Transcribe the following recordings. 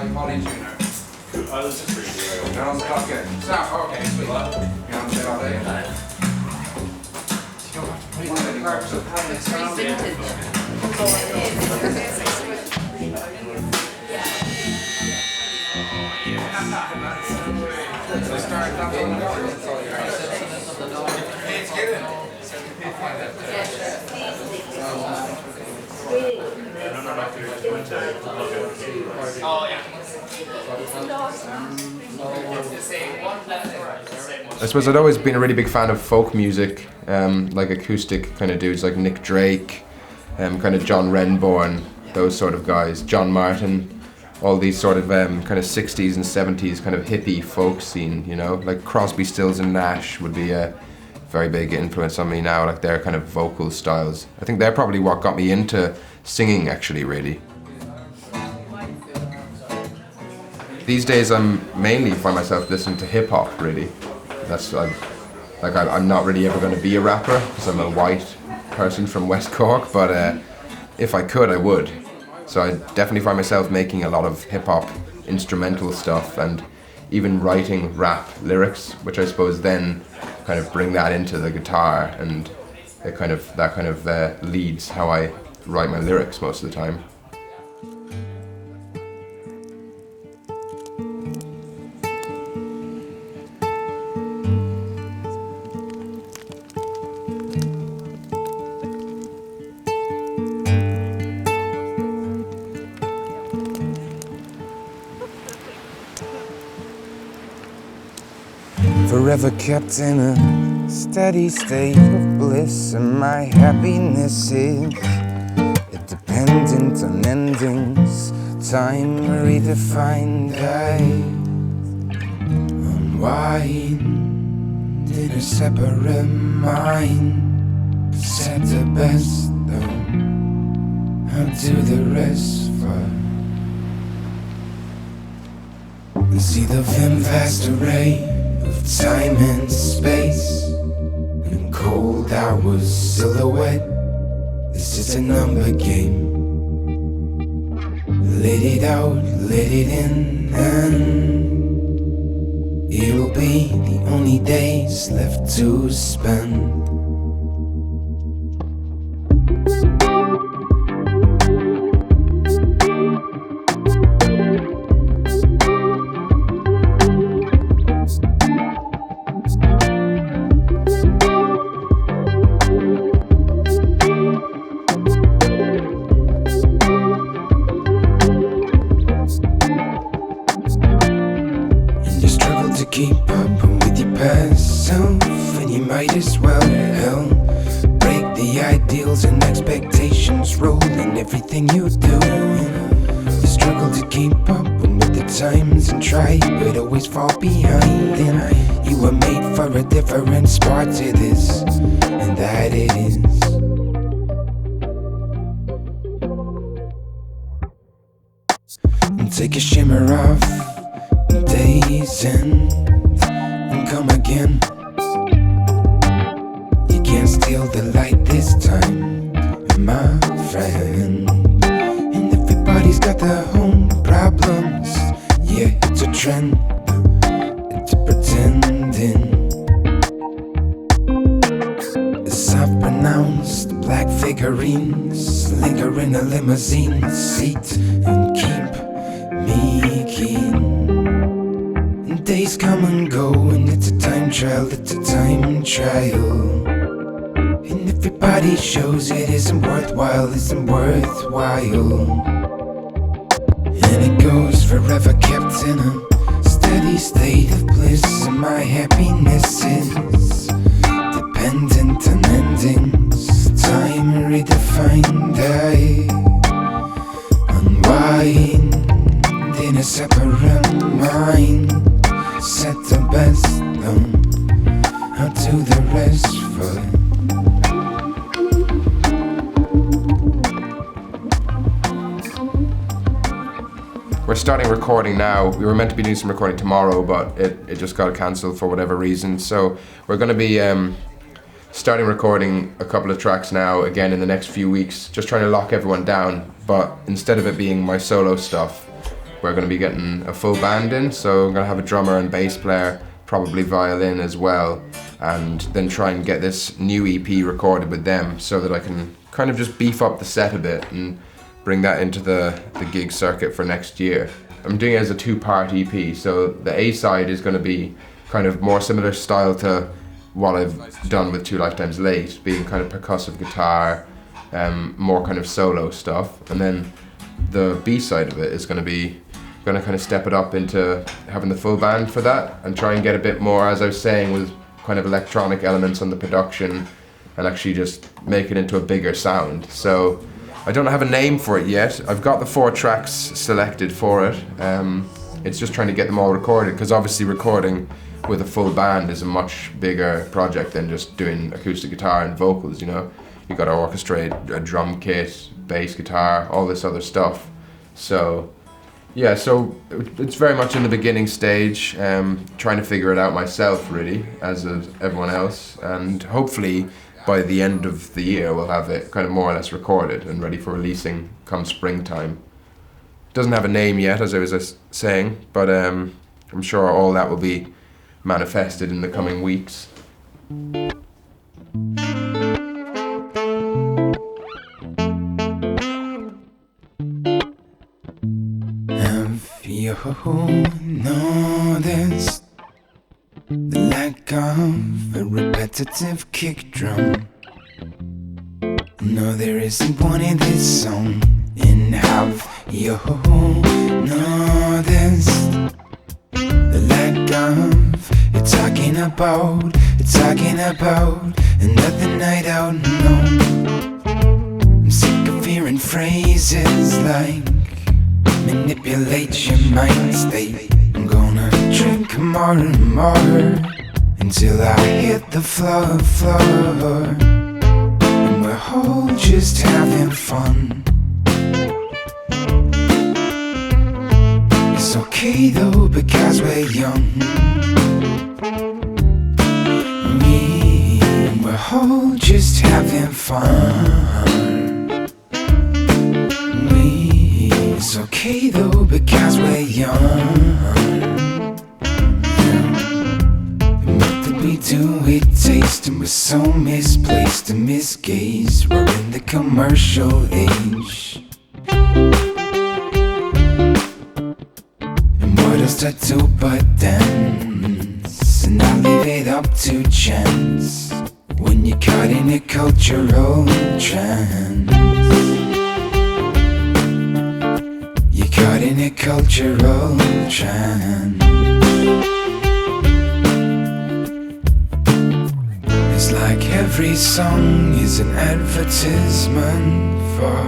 My polytuner. I was just reading. You're on the clock again. Stop, okay, sweet. You're on the bed all day. You don't have to put one of the parts of having it sound. So start that on the door, that's all you're Let's get in. I'll find that. Oh, yeah. I suppose I'd always been a really big fan of folk music, like acoustic kind of dudes like Nick Drake, kind of John Renbourn, those sort of guys, John Martin, all these sort of kind of 60s and 70s kind of hippie folk scene, you know, like Crosby, Stills and Nash would be a very big influence on me now, like their kind of vocal styles. I think they're probably what got me into singing actually, really. These days I'm mainly find myself listening to hip hop, really. That's I'm not really ever going to be a rapper because I'm a white person from West Cork, but if I could, I would. So I definitely find myself making a lot of hip hop instrumental stuff and even writing rap lyrics, which I suppose then kind of bring that into the guitar, and that kind of leads how I write my lyrics most of the time. Forever kept in a steady state of bliss, and my happiness is dependent on endings. Time redefined, I unwind in a separate mind. Set the best though, I'll do the rest for. See the vast array of time and space, and cold hours silhouette. This is a number game. Let it out, let it in, and it'll be the only days left to spend. Keep up with your past self, and you might as well break the ideals and expectations, roll in everything you do. You struggle to keep up with the times and try, but always fall behind. And you were made for a different spot to this, and that is and take a shimmer off days and come again. You can't steal the light this time, my friend. And everybody's got their own problems. Yeah, it's a trend, it's a pretending. The soft pronounced black figurines linger in a limousine seat and keep me keen. Days come and go, and it's a time trial, it's a time trial. And everybody shows it isn't worthwhile, isn't worthwhile. And it goes forever kept in a steady state of bliss, and my happiness is dependent on endings. Time redefined, I unwind in a separate mind. Set the best though, I'll do the rest for. We're starting recording now. We were meant to be doing some recording tomorrow, but it just got cancelled for whatever reason. So we're going to be starting recording a couple of tracks now, again in the next few weeks, just trying to lock everyone down. But instead of it being my solo stuff, we're going to be getting a full band in, so I'm going to have a drummer and bass player, probably violin as well, and then try and get this new EP recorded with them so that I can kind of just beef up the set a bit and bring that into the gig circuit for next year. I'm doing it as a 2-part EP, so the A side is going to be kind of more similar style to what I've done with Two Lifetimes Late, being kind of percussive guitar, more kind of solo stuff, and then the B side of it is going to kind of step it up into having the full band for that and try and get a bit more, as I was saying, with kind of electronic elements on the production and actually just make it into a bigger sound. So I don't have a name for it yet. I've got the 4 tracks selected for it. It's just trying to get them all recorded, because obviously recording with a full band is a much bigger project than just doing acoustic guitar and vocals, you know. You've got to orchestrate a drum kit, bass guitar, all this other stuff. So yeah, so it's very much in the beginning stage, trying to figure it out myself really, as is everyone else, and hopefully by the end of the year we'll have it kind of more or less recorded and ready for releasing come springtime. Doesn't have a name yet, as I was saying, but I'm sure all that will be manifested in the coming weeks. Have you noticed the lack of a repetitive kick drum? No, there isn't one in this song. And have you noticed the lack of talking about nothing I don't know? I'm sick of hearing phrases like manipulate your mind state. I'm gonna drink more and more until I hit the floor. And we're all just having fun. It's okay though, because we're young. We're all just having fun. It's okay though, because we're young. What did we do with taste? And we're so misplaced and misgazed. We're in the commercial age. What else I do but dance? And I leave it up to chance when you're caught in a cultural trance. You're caught in a cultural trance. It's like every song is an advertisement for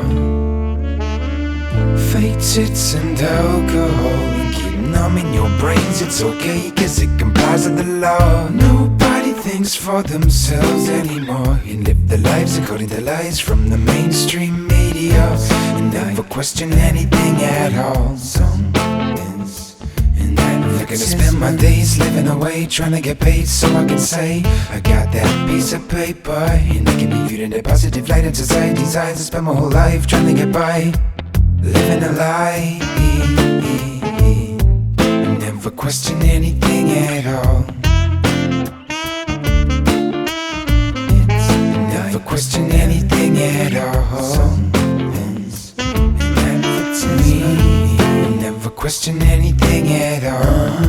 fake tits and alcohol. Numbing your brains, it's okay, cause it complies with the law. Nobody thinks for themselves anymore and live their lives according to lies from the mainstream media, and never question anything at all. Some is and I'm gonna spend my days living away, trying to get paid so I can say I got that piece of paper, and I can be viewed in a positive light in society's eyes. I spend my whole life trying to get by, living a lie. Never question anything at all. Never question anything at all. Never question anything at all.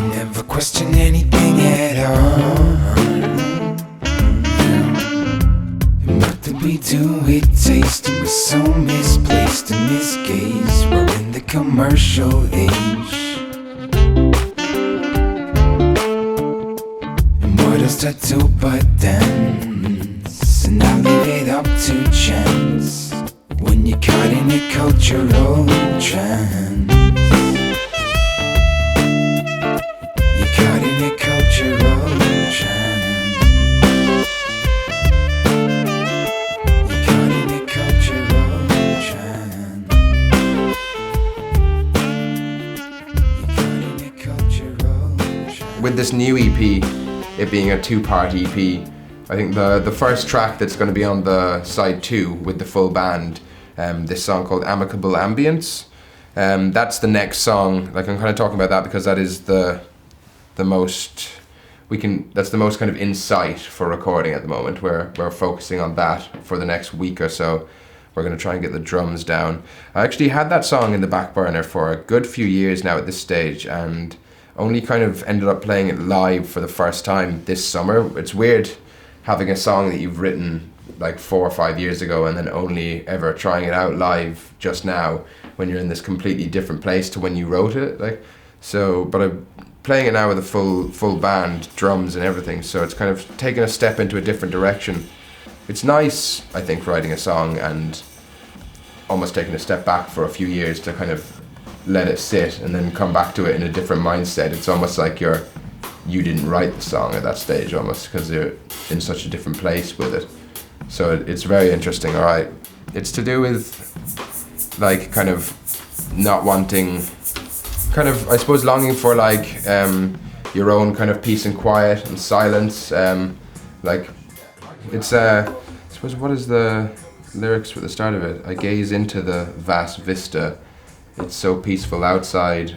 Never question anything at all. What did we do with taste? It was so misplaced and misgazed. We're in the commercial age. And what else I do but dance? And I leave it up to chance when you're caught in a cultural trance. You're caught in a cultural trance. With this new EP, it being a 2-part EP, I think the first track that's going to be on the side 2 with the full band this song called Amicable Ambience. That's the next song. Like, I'm kind of talking about that because that is the most that's the most kind of insight for recording at the moment. We're focusing on that for the next week or so. We're going to try and get the drums down. I actually had that song in the back burner for a good few years now at this stage, and only kind of ended up playing it live for the first time this summer. It's weird having a song that you've written like 4 or 5 years ago and then only ever trying it out live just now when you're in this completely different place to when you wrote it. Like, so, but I'm playing it now with a full band, drums and everything, so it's kind of taken a step into a different direction. It's nice, I think, writing a song and almost taking a step back for a few years to kind of let it sit and then come back to it in a different mindset. It's almost like you didn't write the song at that stage almost because you're in such a different place with it. So it's very interesting, alright. It's to do with like kind of not wanting, kind of I suppose longing for like your own kind of peace and quiet and silence. Like it's I suppose, what is the lyrics for the start of it? I gaze into the vast vista. It's so peaceful outside.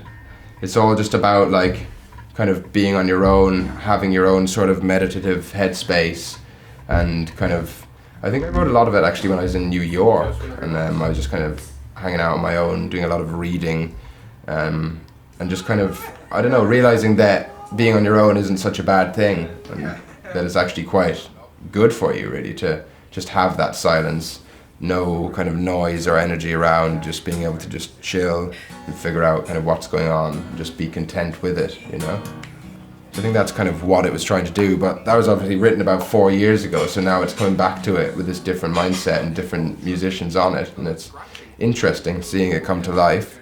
It's all just about like kind of being on your own, having your own sort of meditative headspace, and kind of, I think I wrote a lot of it actually when I was in New York, and I was just kind of hanging out on my own, doing a lot of reading, and just kind of, I don't know, realizing that being on your own isn't such a bad thing, and that it's actually quite good for you really to just have that silence, no kind of noise or energy around, just being able to just chill and figure out kind of what's going on and just be content with it, you know? So I think that's kind of what it was trying to do, but that was obviously written about 4 years ago, so now it's coming back to it with this different mindset and different musicians on it, and it's interesting seeing it come to life.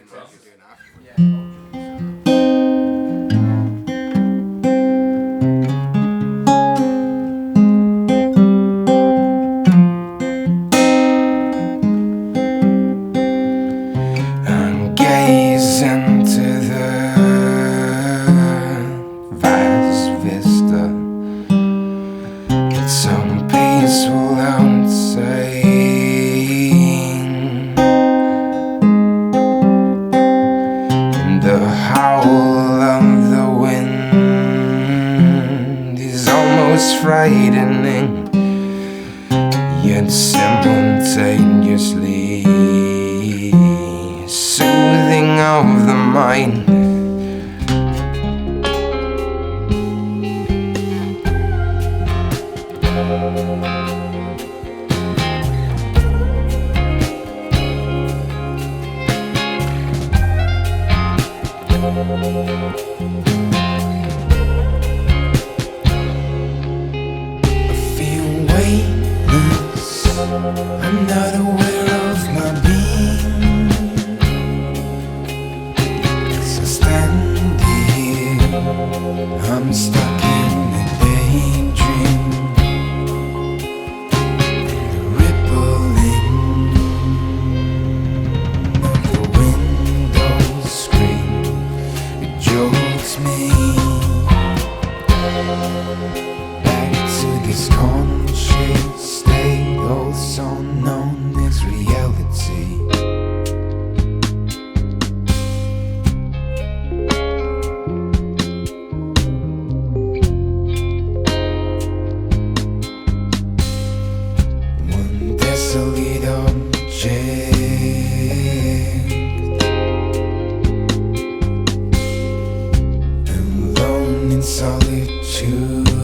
Frightening, yet simultaneously soothing of the mind. I'm not aware of my being, so stand here, I'm stuck in a daydream, the rippling of the window screen, it jolts me back to this conscious state, also known as reality. One desolate object, alone in solitude.